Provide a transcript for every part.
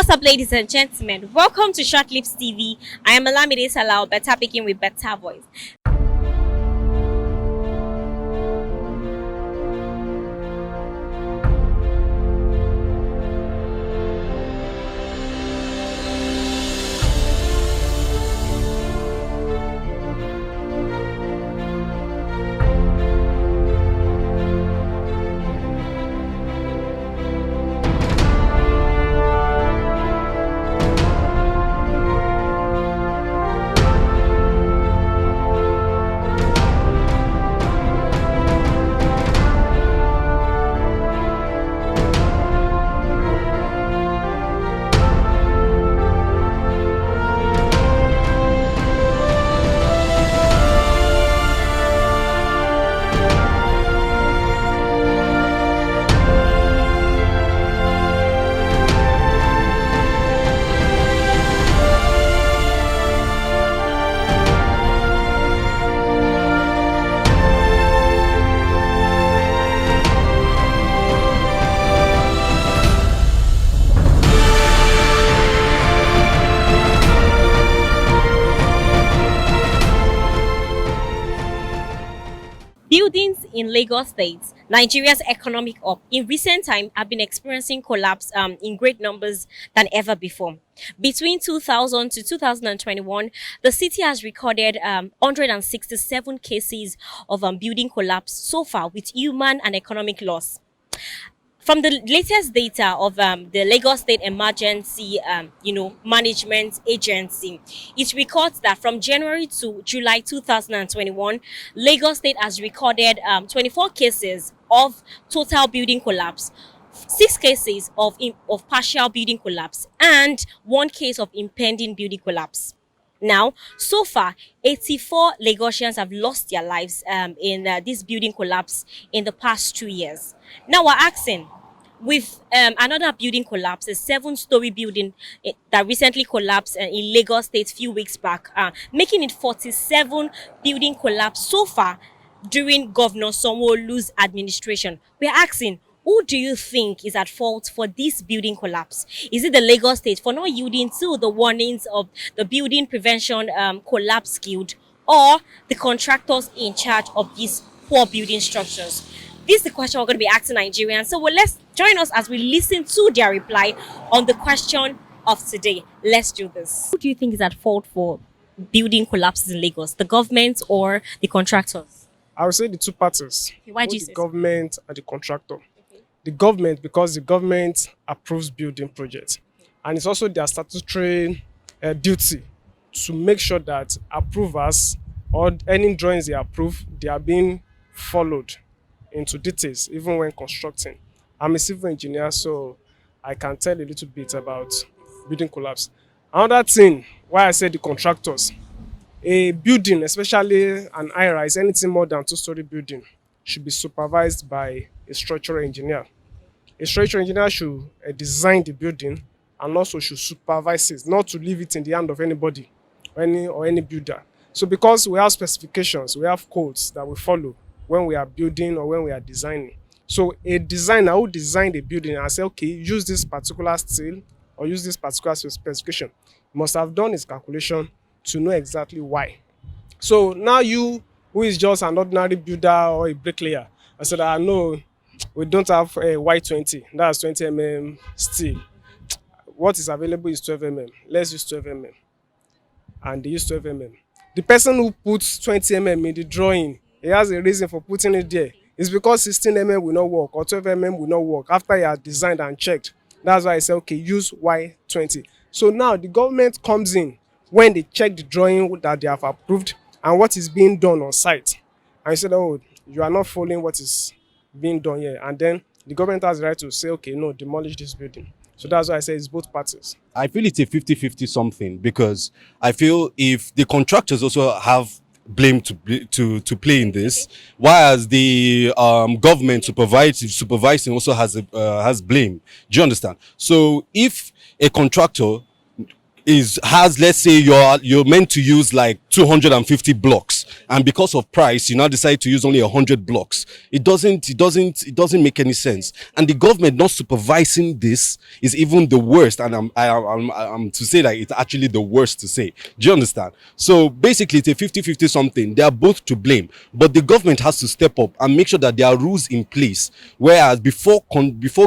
What's up, ladies and gentlemen? Welcome to ShutlipsTV. I am Alamide Salau, better speaking with better voice. Buildings in Lagos State, Nigeria's economic hub, in recent time have been experiencing collapse in great numbers than ever before. Between 2000 to 2021, the city has recorded 167 cases of building collapse so far, with human and economic loss. From the latest data of the Lagos State Emergency, Management Agency, it records that from January to July 2021, Lagos State has recorded 24 cases of total building collapse, 6 cases of partial building collapse, and 1 case of impending building collapse. Now, so far, 84 Lagosians have lost their lives in this building collapse in the past 2 years. Now, we're asking, with another building collapse, a 7-story building that recently collapsed in Lagos State a few weeks back, making it 47 building collapse so far during Governor Sanwo-Olu's administration. We're asking, who do you think is at fault for this building collapse? Is it the Lagos State for not yielding to the warnings of the Building Prevention Collapse Guild, or the contractors in charge of these poor building structures? This is the question we're going to be asking Nigerians. So let's join us as we listen to their reply on the question of today. Let's do this. Who do you think is at fault for building collapses in Lagos? The government or the contractors? I would say the two parties. Okay, why do you say the government and the contractor. Okay. The government, because the government approves building projects. Okay. And it's also their statutory duty to make sure that approvers or any drawings they approve, they are being followed into details, even when constructing. I'm a civil engineer, so I can tell a little bit about building collapse. Another thing, why I said the contractors, a building, especially an high-rise, anything more than 2-story building, should be supervised by a structural engineer. A structural engineer should design the building and also should supervise it, not to leave it in the hand of anybody or any builder. So because we have specifications, we have codes that we follow when we are building or when we are designing. So a designer who designed a building and say, okay, use this particular steel or use this particular specification, must have done his calculation to know exactly why. So now you, who is just an ordinary builder or a bricklayer, I said, no, we don't have a Y20, that's 20 mm steel. What is available is 12 mm. Let's use 12 mm. And they use 12 mm. The person who puts 20 mm in the drawing, he has a reason for putting it there. It's because 16 mm will not work or 12 mm will not work after he has designed and checked. That's why I say, okay, use Y20. So now the government comes in when they check the drawing that they have approved and what is being done on site. And you said, oh, you are not following what is being done here. And then the government has the right to say, okay, no, demolish this building. So that's why I say it's both parties. I feel it's a 50-50 something, because I feel if the contractors also have blame to play in this, whereas the government supervising also has blame. Do you understand? So if a contractor has, let's say you're meant to use like 250 blocks, and because of price you now decide to use only 100 blocks. It doesn't make any sense, and the government not supervising this is even the worst. And I'm to say that it's actually the worst to say. Do you understand? So basically it's a 50-50 something. They are both to blame, but the government has to step up and make sure that there are rules in place, whereas before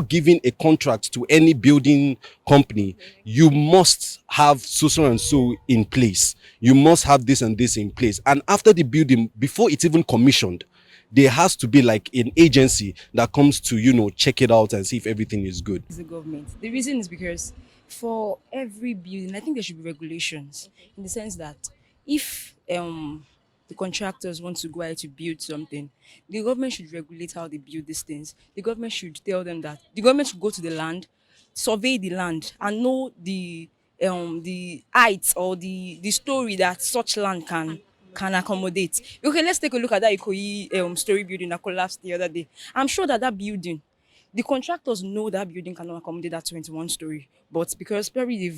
giving a contract to any building company, you must have so and so in place. You must have this and this in place. And after the building, before it's even commissioned, there has to be like an agency that comes to, check it out and see if everything is good. The government. The reason is because for every building, I think there should be regulations in the sense that if the contractors want to go ahead to build something, the government should regulate how they build these things. The government should tell them that the government should go to the land, survey the land, and know the heights or the story that such land can accommodate. Okay, let's take a look at that Ikoyi story building that collapsed the other day. I'm sure that building, the contractors know that building cannot accommodate that 21 story, but because probably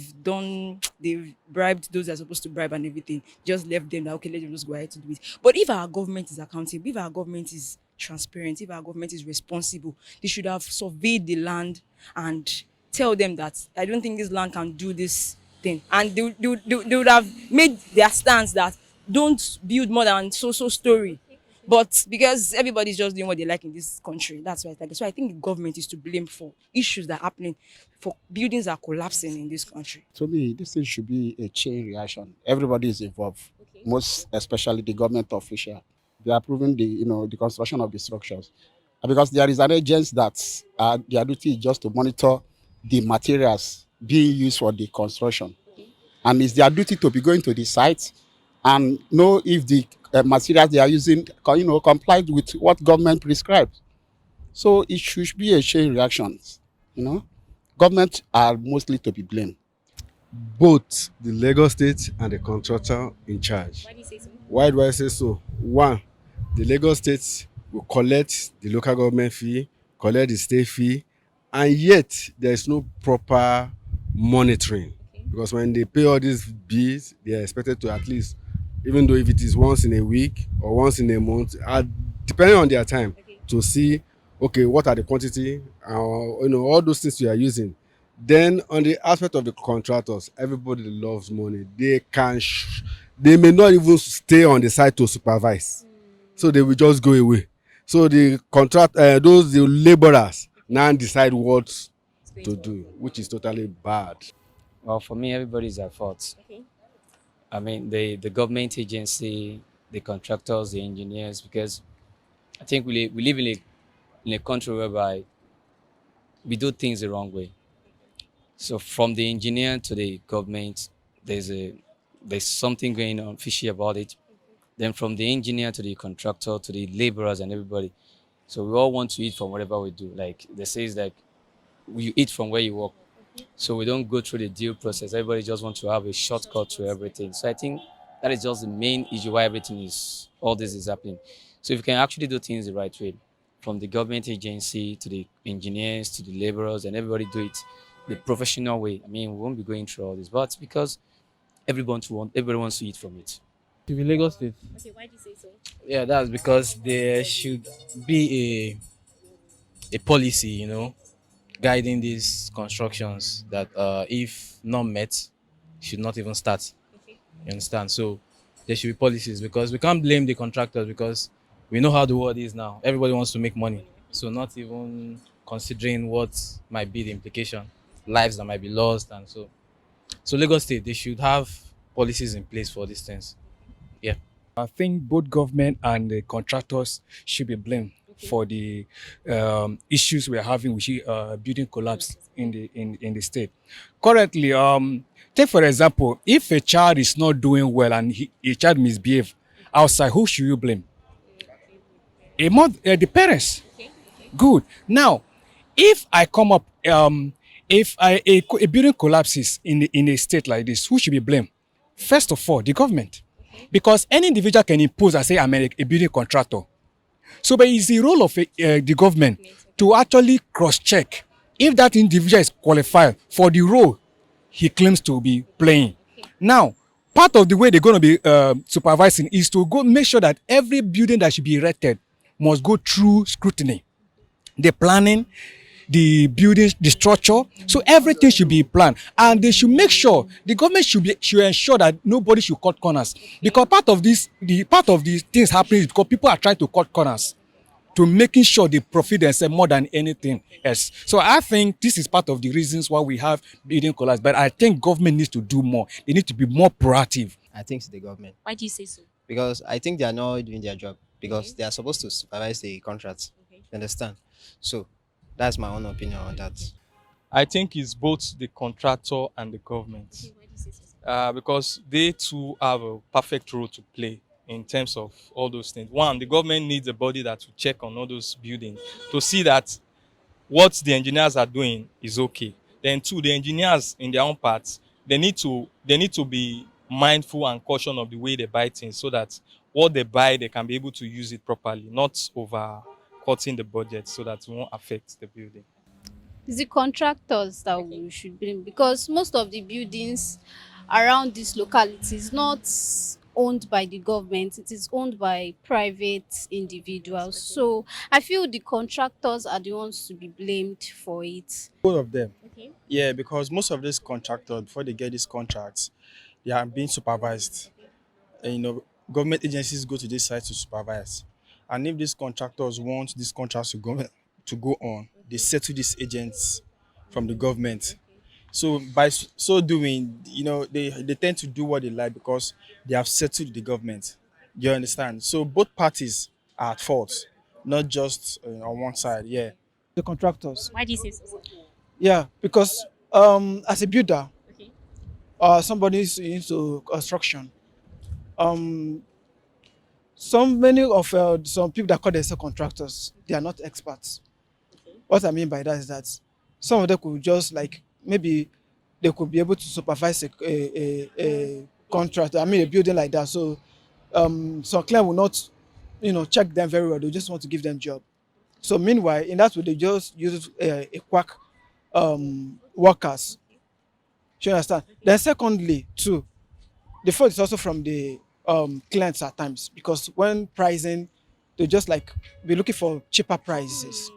they've bribed those that are supposed to bribe and everything, just left them that, okay, let them just go ahead to do it. But if our government is accountable, if our government is transparent, if our government is responsible, they should have surveyed the land and tell them that I don't think this land can do this thing. And they would have made their stance that don't build more than so story. But because everybody's just doing what they like in this country, that's why I think. So I think the government is to blame for issues that are happening, for buildings that are collapsing in this country. To me, this thing should be a chain reaction. Everybody is involved, most especially the government official. They are approving the construction of the structures. And because there is an agency that their duty is just to monitor the materials being used for the construction. And it's their duty to be going to the site and know if the materials they are using, complied with what government prescribes. So it should be a chain reaction. Government are mostly to be blamed. Both the Lagos State and the contractor in charge. Why do you say so? Why do I say so? One, the Lagos State will collect the local government fee, collect the state fee, and yet there is no proper monitoring. Because when they pay all these bills, they are expected to at least, even though if it is once in a week or once in a month, depending on their time, to see, okay, what are the quantity, all those things you are using. Then on the aspect of the contractors, everybody loves money. They may not even stay on the site to supervise, so they will just go away. So the the laborers now decide what to do, which is totally bad. Well, for me, everybody's at fault. Okay. I mean, the government agency, the contractors, the engineers, because I think we live in a country whereby we do things the wrong way. So from the engineer to the government, there's something going on fishy about it. Then from the engineer to the contractor to the laborers and everybody. So we all want to eat from whatever we do. Like they say, like you eat from where you work. So we don't go through the due process. Everybody just wants to have a shortcut to everything. So I think that is just the main issue why all this is happening. So if you can actually do things the right way, from the government agency to the engineers to the laborers, and everybody do it the professional way, I mean, we won't be going through all this. But because everybody wants to eat from it. To be Lagos State. Okay, why do you say so? Yeah, that's because there should be a policy, guiding these constructions that if not met, should not even start. Okay. You understand? So there should be policies, because we can't blame the contractors, because we know how the world is now. Everybody wants to make money. So not even considering what might be the implication, lives that might be lost. And so Lagos State, they should have policies in place for these things. Yeah. I think both government and the contractors should be blamed for the issues we are having with building collapse in the state. Currently, take for example, if a child is not doing well and a child misbehave outside, who should you blame? The parents. Good. Now, if I come up, if a building collapses in a state like this, who should be blamed? First of all, the government. Because any individual can impose and say, I'm a building contractor. So but it's the role of the government to actually cross-check if that individual is qualified for the role he claims to be playing. Now, part of the way they're going to be supervising is to go make sure that every building that should be erected must go through scrutiny, the planning, the buildings, the structure. So everything should be planned, and they should make sure the government should ensure that nobody should cut corners, because part of these things happening is because people are trying to cut corners to making sure they profit themselves more than anything else. So I think this is part of the reasons why we have building collapse. But I think government needs to do more. They need to be more proactive. I think it's the government Why do you say so? because I think they are not doing their job because they are supposed to supervise the contracts. Okay. You understand? So that's my own opinion on that. I think it's both the contractor and the government. Why do you say so? Because they too have a perfect role to play in terms of all those things. One, the government needs a body that will check on all those buildings to see that what the engineers are doing is okay. Then two, the engineers in their own parts, they need to be mindful and cautious of the way they buy things so that what they buy, they can be able to use it properly, not over cutting the budget so that it won't affect the building. It's the contractors that we should blame because most of the buildings around this locality is not owned by the government, it is owned by private individuals. So I feel the contractors are the ones to be blamed for it. Both of them. Okay. Yeah, because most of these contractors, before they get these contracts, they are being supervised. And government agencies go to this site to supervise. And if these contractors want these contracts to go on, they settle these agents from the government. So by so doing, they tend to do what they like because they have settled the government. You understand? So both parties are at fault, not just on one side. Yeah. The contractors. Why do you say so? Yeah, because as a builder, Okay. somebody is into construction. Some people that call themselves contractors, they are not experts. What I mean by that is that some of them could just maybe they could be able to supervise a contract. I mean a building like that. So some client will not, check them very well. They just want to give them job. So meanwhile, in that way, they just use a quack workers. Do you understand? Then secondly, too, the fault is also from the clients at times because when pricing, they just be looking for cheaper prices.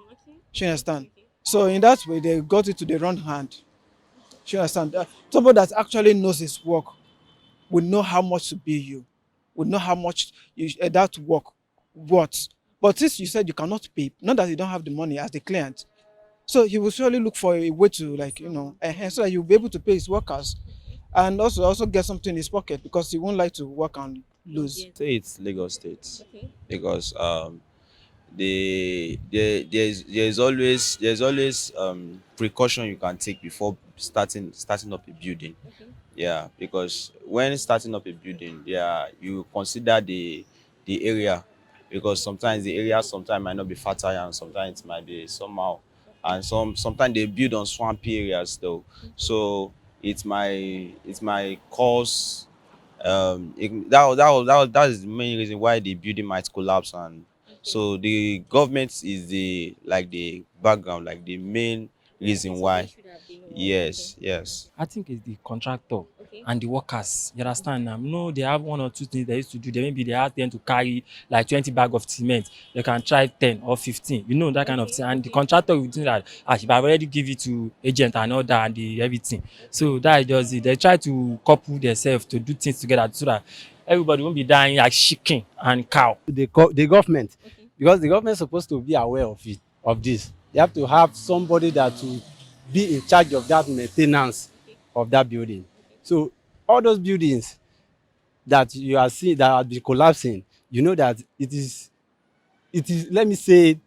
Do you understand? So in that way, they got it to the wrong hand. Do you understand? Somebody that actually knows his work would know how much to bill you, would know how much that work worth. But since you said you cannot pay, not that you don't have the money as the client, so he will surely look for a way to so that you'll be able to pay his workers and also get something in his pocket because he won't like to work and lose. Say it's Lagos State Okay. because there's always precaution you can take before starting up a building. Okay. Yeah, because when starting up a building, you consider the area because sometimes the area might not be fertile and sometimes it might be somehow, and sometimes they build on swampy areas though, so it might cause that is the main reason why the building might collapse. And so the government is the background, like the main reason why. Yes. I think it's the contractor Okay. and the workers. You understand now? No, they have one or two things they used to do. Maybe they ask them to carry like 20 bag of cement. They can try 10 or 15. That kind of thing. And the contractor will think that if I've already give it to agent and all that and everything. So that is just it. They try to couple themselves to do things together so that everybody won't be dying like chicken and cow. The government, because the government is supposed to be aware of this. You have to have somebody that will be in charge of that maintenance of that building. So all those buildings that you are seeing that are collapsing, that it is let me say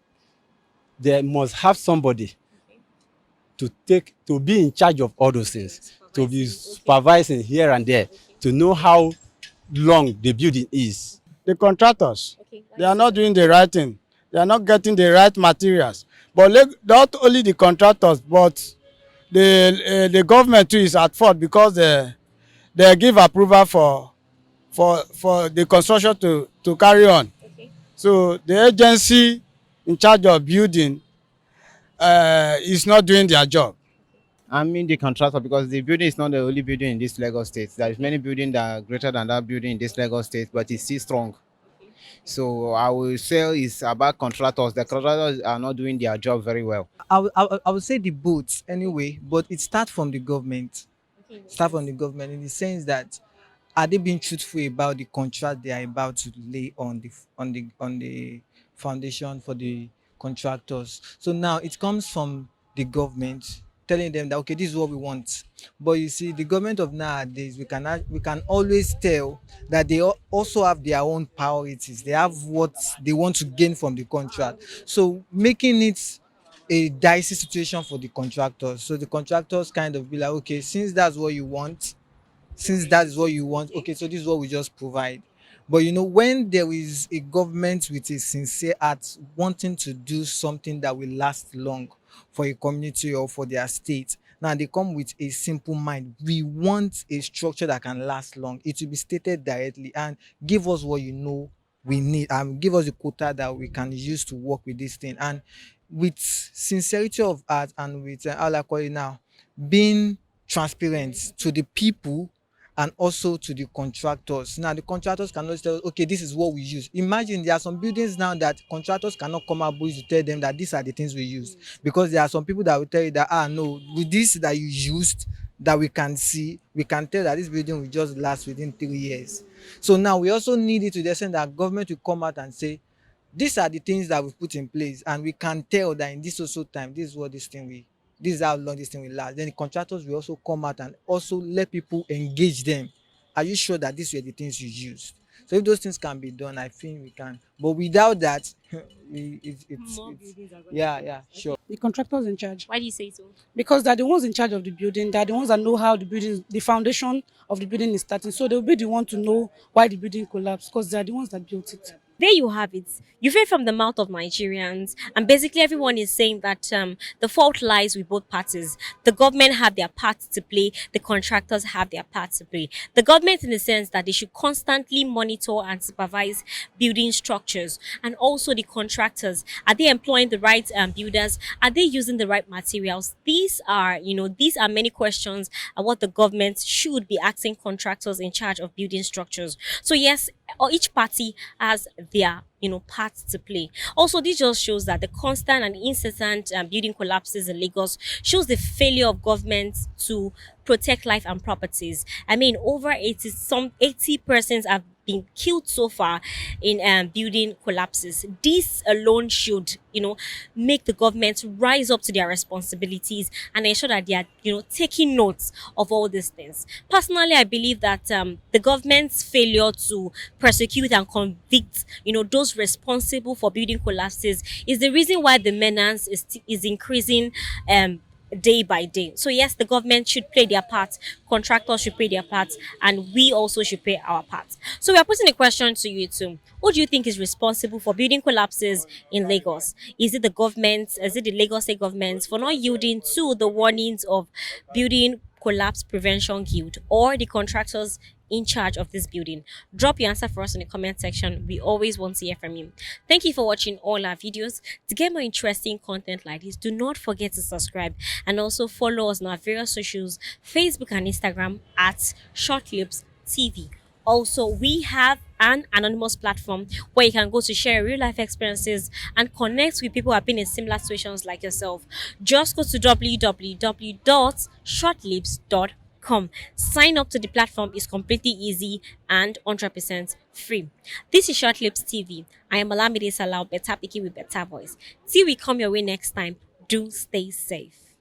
they must have somebody to be in charge of all those things, to be supervising here and there, to know how long the building is. The contractors, they are not doing the right thing. They are not getting the right materials. But not only the contractors, but the government too is at fault because they give approval for the construction to carry on. So the agency in charge of building is not doing their job. I mean the contractor because the building is not the only building in this Lagos state. There is many buildings that are greater than that building in this Lagos state, but it's still strong. So I will say it's about contractors. The contractors are not doing their job very well. I would say the both anyway, but it starts from the government. Start from the government in the sense that are they being truthful about the contract they are about to lay on the foundation for the contractors. So now it comes from the government telling them that okay, this is what we want. But you see, the government of nowadays, we can always tell that they also have their own priorities. They have what they want to gain from the contract. So making it a dicey situation for the contractors. So the contractors kind of be like, okay, since that is what you want, okay, so this is what we just provide. But you know, when there is a government with a sincere heart wanting to do something that will last long for a community or for their state, now they come with a simple mind. We want a structure that can last long. It will be stated directly and give us what you know we need and give us the quota that we can use to work with this thing. And with sincerity of heart and with how I call it now, being transparent to the people and also to the contractors. Now the contractors cannot tell, okay, this is what we use. Imagine there are some buildings now that contractors cannot come up with to tell them that these are the things we use, because there are some people that will tell you that no, with this that you used that we can see, we can tell that this building will just last within 3 years. So now we also need it to the extent that government will come out and say these are the things that we've put in place and we can tell that in this also time this is what this is how long this thing will last. Then the contractors will also come out and also let people engage them. Are you sure that these were the things you used? So if those things can be done, I think we can. But without that, yeah, sure. The contractors in charge. Why do you say so? Because they're the ones in charge of the building. They're the ones that know how the foundation of the building is starting. So they'll be the one to know why the building collapsed because they're the ones that built it. There you have it. You've heard from the mouth of Nigerians, and basically everyone is saying that the fault lies with both parties. The government have their part to play, the contractors have their part to play. The government, in the sense that they should constantly monitor and supervise building structures, and also the contractors. Are they employing the right builders? Are they using the right materials? These are many questions and what the government should be asking contractors in charge of building structures. So yes, each party has their part to play. Also, this just shows that the constant and incessant building collapses in Lagos shows the failure of government to protect life and properties. I mean, over 80 persons have been killed so far in building collapses. This alone should make the government rise up to their responsibilities and ensure that they are taking notes of all these things. Personally, I believe that the government's failure to prosecute and convict those responsible for building collapses is the reason why the menace is increasing day by day. So yes, the government should play their part, contractors should play their part, and we also should play our part. So we are putting a question to you too. Who do you think is responsible for building collapses in Lagos? Is it the government? Is it the Lagos State government for not yielding to the warnings of Building Collapse Prevention Guild, or the contractors in charge of this building? Drop your answer for us in the comment section. We always want to hear from you. Thank you for watching all our videos. To get more interesting content like this, do not forget to subscribe and also follow us on our various socials, Facebook and Instagram at ShutlipsTV. Also, we have an anonymous platform where you can go to share real life experiences and connect with people who have been in similar situations like yourself. Just go to www.shutlipsTV.com. Sign up to the platform is completely easy and 100% free. This is Shortlips TV. I am Olamide Salau, better picky with better voice. Till we come your way next time, do stay safe.